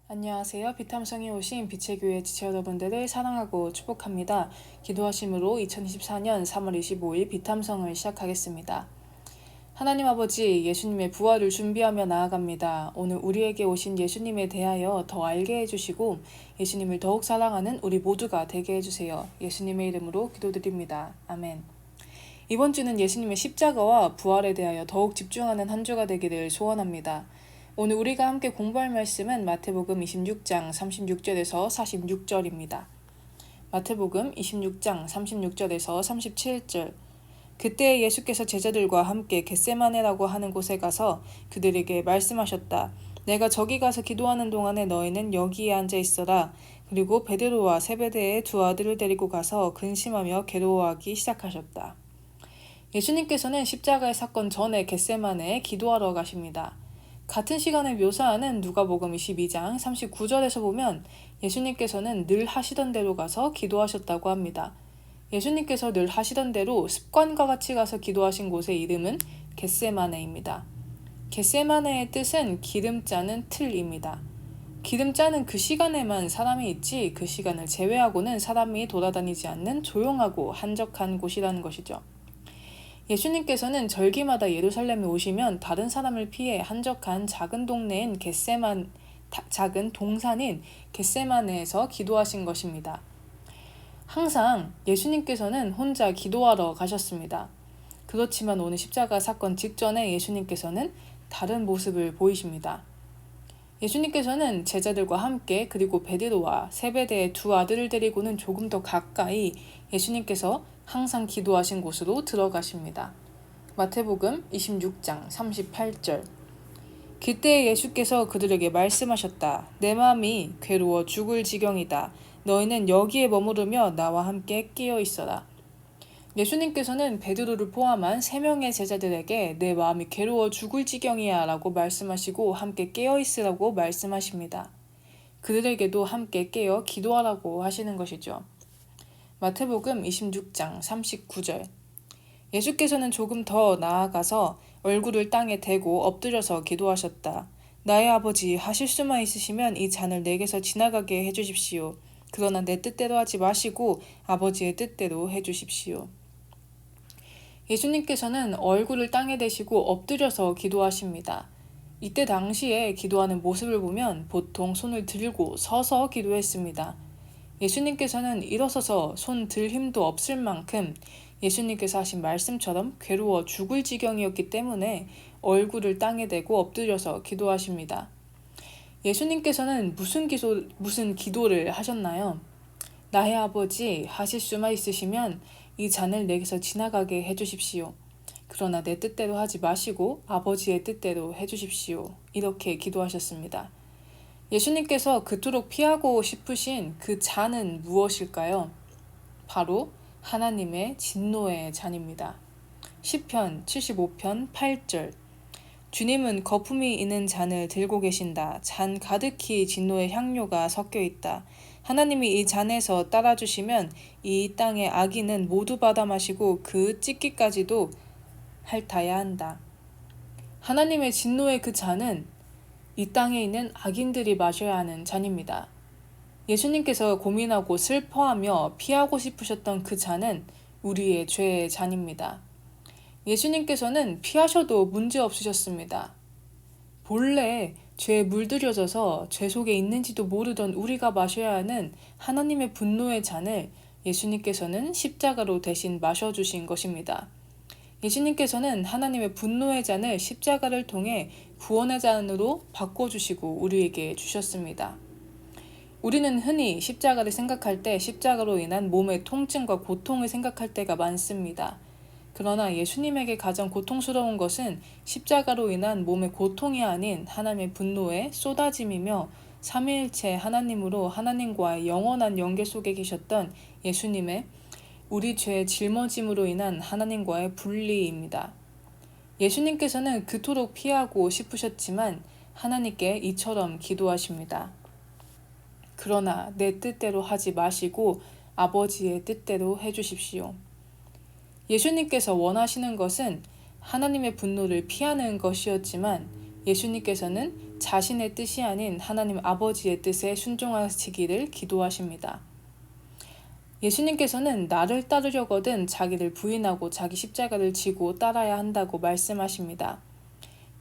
안녕하세요. 비탐성에 오신 빛의 교회 지체 여러분들을 사랑하고 축복합니다. 기도하심으로 2024년 3월 25일 비탐성을 시작하겠습니다. 하나님 아버지, 예수님의 부활을 준비하며 나아갑니다. 오늘 우리에게 오신 예수님에 대하여 더 알게 해주시고 예수님을 더욱 사랑하는 우리 모두가 되게 해주세요. 예수님의 이름으로 기도드립니다. 아멘. 이번 주는 예수님의 십자가와 부활에 대하여 더욱 집중하는 한 주가 되기를 소원합니다. 오늘 우리가 함께 공부할 말씀은 마태복음 26장 36절에서 46절입니다. 마태복음 26장 36절에서 37절. 그때 예수께서 제자들과 함께 겟세마네라고 하는 곳에 가서 그들에게 말씀하셨다. 내가 저기 가서 기도하는 동안에 너희는 여기에 앉아 있어라. 그리고 베드로와 세베대의 두 아들을 데리고 가서 근심하며 괴로워하기 시작하셨다. 예수님께서는 십자가의 사건 전에 겟세마네에 기도하러 가십니다. 같은 시간을 묘사하는 누가복음 22장 39절에서 보면 예수님께서는 늘 하시던 대로 가서 기도하셨다고 합니다. 예수님께서 늘 하시던 대로 습관과 같이 가서 기도하신 곳의 이름은 겟세마네입니다. 겟세마네의 뜻은 기름 짜는 틀입니다. 기름 짜는 그 시간에만 사람이 있지 그 시간을 제외하고는 사람이 돌아다니지 않는 조용하고 한적한 곳이라는 것이죠. 예수님께서는 절기마다 예루살렘에 오시면 다른 사람을 피해 한적한 작은 동산인 겟세마네에서 기도하신 것입니다. 항상 예수님께서는 혼자 기도하러 가셨습니다. 그렇지만 오늘 십자가 사건 직전에 예수님께서는 다른 모습을 보이십니다. 예수님께서는 제자들과 함께 그리고 베드로와 세베대의 두 아들을 데리고는 조금 더 가까이 예수님께서 항상 기도하신 곳으로 들어가십니다. 마태복음 26장 38절. 그때 예수께서 그들에게 말씀하셨다. 내 마음이 괴로워 죽을 지경이다. 너희는 여기에 머무르며 나와 함께 끼어 있어라. 예수님께서는 베드로를 포함한 3명의 제자들에게 내 마음이 괴로워 죽을 지경이야 라고 말씀하시고 함께 깨어 있으라고 말씀하십니다. 그들에게도 함께 깨어 기도하라고 하시는 것이죠. 마태복음 26장 39절. 예수께서는 조금 더 나아가서 얼굴을 땅에 대고 엎드려서 기도하셨다. 나의 아버지, 하실 수만 있으시면 이 잔을 내게서 지나가게 해주십시오. 그러나 내 뜻대로 하지 마시고 아버지의 뜻대로 해주십시오. 예수님께서는 얼굴을 땅에 대시고 엎드려서 기도하십니다. 이때 당시에 기도하는 모습을 보면 보통 손을 들고 서서 기도했습니다. 예수님께서는 일어서서 손 들 힘도 없을 만큼 예수님께서 하신 말씀처럼 괴로워 죽을 지경이었기 때문에 얼굴을 땅에 대고 엎드려서 기도하십니다. 예수님께서는 무슨 기도를 하셨나요? 나의 아버지, 하실 수만 있으시면 이 잔을 내게서 지나가게 해주십시오. 그러나 내 뜻대로 하지 마시고 아버지의 뜻대로 해주십시오. 이렇게 기도하셨습니다. 예수님께서 그토록 피하고 싶으신 그 잔은 무엇일까요? 바로 하나님의 진노의 잔입니다. 시편 75편 8절. 주님은 거품이 있는 잔을 들고 계신다. 잔 가득히 진노의 향료가 섞여 있다. 하나님이 이 잔에서 따라주시면 이 땅의 악인은 모두 받아 마시고 그 찢기까지도 핥아야 한다. 하나님의 진노의 그 잔은 이 땅에 있는 악인들이 마셔야 하는 잔입니다. 예수님께서 고민하고 슬퍼하며 피하고 싶으셨던 그 잔은 우리의 죄의 잔입니다. 예수님께서는 피하셔도 문제 없으셨습니다. 본래 죄에 물들여져서 죄 속에 있는지도 모르던 우리가 마셔야 하는 하나님의 분노의 잔을 예수님께서는 십자가로 대신 마셔주신 것입니다. 예수님께서는 하나님의 분노의 잔을 십자가를 통해 구원의 잔으로 바꿔주시고 우리에게 주셨습니다. 우리는 흔히 십자가를 생각할 때 십자가로 인한 몸의 통증과 고통을 생각할 때가 많습니다. 그러나 예수님에게 가장 고통스러운 것은 십자가로 인한 몸의 고통이 아닌 하나님의 분노의 쏟아짐이며 삼위일체 하나님으로 하나님과의 영원한 연계 속에 계셨던 예수님의 우리 죄의 짊어짐으로 인한 하나님과의 분리입니다. 예수님께서는 그토록 피하고 싶으셨지만 하나님께 이처럼 기도하십니다. 그러나 내 뜻대로 하지 마시고 아버지의 뜻대로 해주십시오. 예수님께서 원하시는 것은 하나님의 분노를 피하는 것이었지만 예수님께서는 자신의 뜻이 아닌 하나님 아버지의 뜻에 순종하시기를 기도하십니다. 예수님께서는 나를 따르려거든 자기를 부인하고 자기 십자가를 지고 따라야 한다고 말씀하십니다.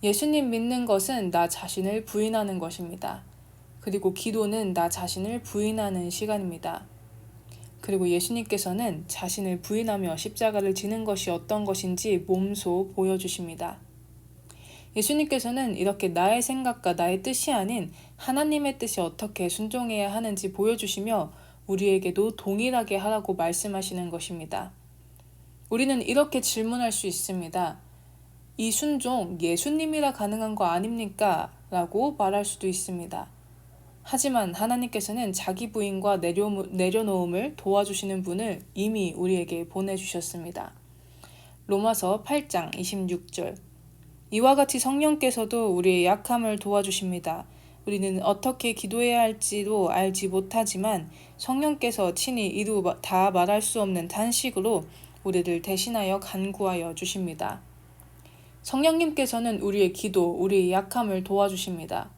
예수님 믿는 것은 나 자신을 부인하는 것입니다. 그리고 기도는 나 자신을 부인하는 시간입니다. 그리고 예수님께서는 자신을 부인하며 십자가를 지는 것이 어떤 것인지 몸소 보여주십니다. 예수님께서는 이렇게 나의 생각과 나의 뜻이 아닌 하나님의 뜻이 어떻게 순종해야 하는지 보여주시며 우리에게도 동일하게 하라고 말씀하시는 것입니다. 우리는 이렇게 질문할 수 있습니다. 이 순종 예수님이라 가능한 거 아닙니까? 라고 말할 수도 있습니다. 하지만 하나님께서는 자기 부인과 내려놓음을 도와주시는 분을 이미 우리에게 보내주셨습니다. 로마서 8장 26절. 이와 같이 성령께서도 우리의 약함을 도와주십니다. 우리는 어떻게 기도해야 할지도 알지 못하지만 성령께서 친히 이루 다 말할 수 없는 단식으로 우리를 대신하여 간구하여 주십니다. 성령님께서는 우리의 기도, 우리의 약함을 도와주십니다.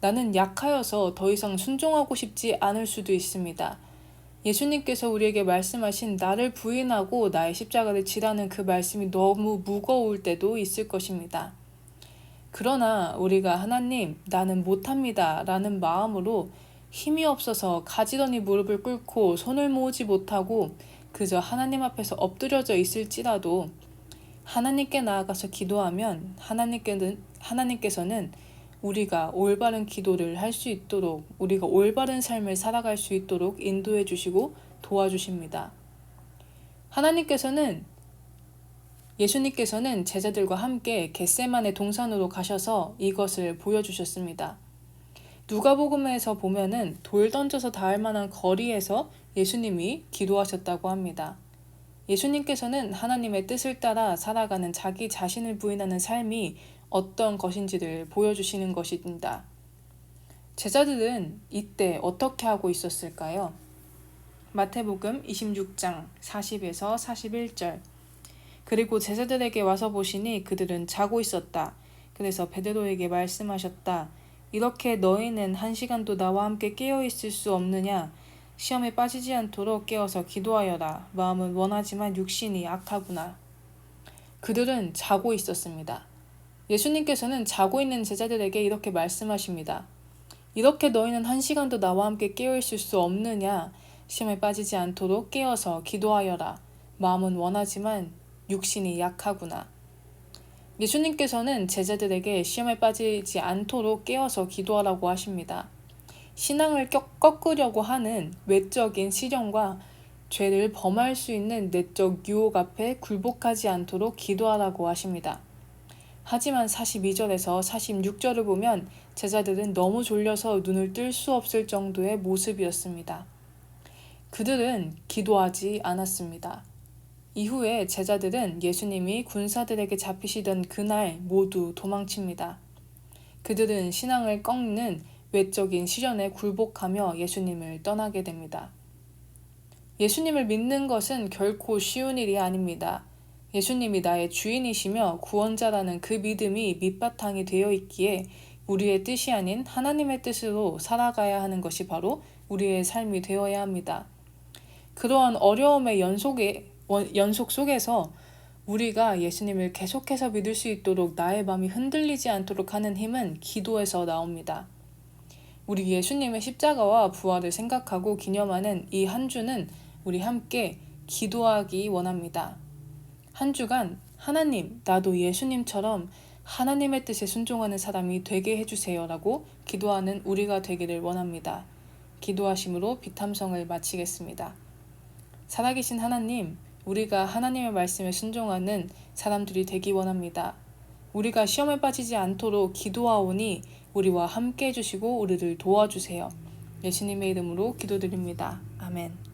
나는 약하여서 더 이상 순종하고 싶지 않을 수도 있습니다. 예수님께서 우리에게 말씀하신 나를 부인하고 나의 십자가를 지라는 그 말씀이 너무 무거울 때도 있을 것입니다. 그러나 우리가 하나님, 나는 못합니다 라는 마음으로 힘이 없어서 가지런히 무릎을 꿇고 손을 모으지 못하고 그저 하나님 앞에서 엎드려져 있을지라도 하나님께 나아가서 기도하면 하나님께서는 우리가 올바른 기도를 할 수 있도록, 우리가 올바른 삶을 살아갈 수 있도록 인도해 주시고 도와주십니다. 예수님께서는 제자들과 함께 겟세마네 동산으로 가셔서 이것을 보여주셨습니다. 누가복음에서 보면은 돌 던져서 닿을 만한 거리에서 예수님이 기도하셨다고 합니다. 예수님께서는 하나님의 뜻을 따라 살아가는 자기 자신을 부인하는 삶이 어떤 것인지를 보여주시는 것입니다. 제자들은 이때 어떻게 하고 있었을까요? 마태복음 26장 40에서 41절. 그리고 제자들에게 와서 보시니 그들은 자고 있었다. 그래서 베드로에게 말씀하셨다. 이렇게 너희는 1시간도 나와 함께 깨어 있을 수 없느냐? 시험에 빠지지 않도록 깨어서 기도하여라. 마음은 원하지만 육신이 악하구나. 그들은 자고 있었습니다. 예수님께서는 자고 있는 제자들에게 이렇게 말씀하십니다. 이렇게 너희는 1시간도 나와 함께 깨어 있을 수 없느냐? 시험에 빠지지 않도록 깨어서 기도하여라. 마음은 원하지만 육신이 약하구나. 예수님께서는 제자들에게 시험에 빠지지 않도록 깨어서 기도하라고 하십니다. 신앙을 꺾으려고 하는 외적인 시련과 죄를 범할 수 있는 내적 유혹 앞에 굴복하지 않도록 기도하라고 하십니다. 하지만 42절에서 46절을 보면 제자들은 너무 졸려서 눈을 뜰 수 없을 정도의 모습이었습니다. 그들은 기도하지 않았습니다. 이후에 제자들은 예수님이 군사들에게 잡히시던 그날 모두 도망칩니다. 그들은 신앙을 꺾는 외적인 시련에 굴복하며 예수님을 떠나게 됩니다. 예수님을 믿는 것은 결코 쉬운 일이 아닙니다. 예수님이 나의 주인이시며 구원자라는 그 믿음이 밑바탕이 되어 있기에 우리의 뜻이 아닌 하나님의 뜻으로 살아가야 하는 것이 바로 우리의 삶이 되어야 합니다. 그러한 어려움의 연속 속에서 우리가 예수님을 계속해서 믿을 수 있도록 나의 마음이 흔들리지 않도록 하는 힘은 기도에서 나옵니다. 우리 예수님의 십자가와 부활을 생각하고 기념하는 이 한 주는 우리 함께 기도하기 원합니다. 한 주간 하나님, 나도 예수님처럼 하나님의 뜻에 순종하는 사람이 되게 해주세요 라고 기도하는 우리가 되기를 원합니다. 기도하심으로 비탐성을 마치겠습니다. 살아계신 하나님, 우리가 하나님의 말씀에 순종하는 사람들이 되기 원합니다. 우리가 시험에 빠지지 않도록 기도하오니 우리와 함께 해주시고 우리를 도와주세요. 예수님의 이름으로 기도드립니다. 아멘.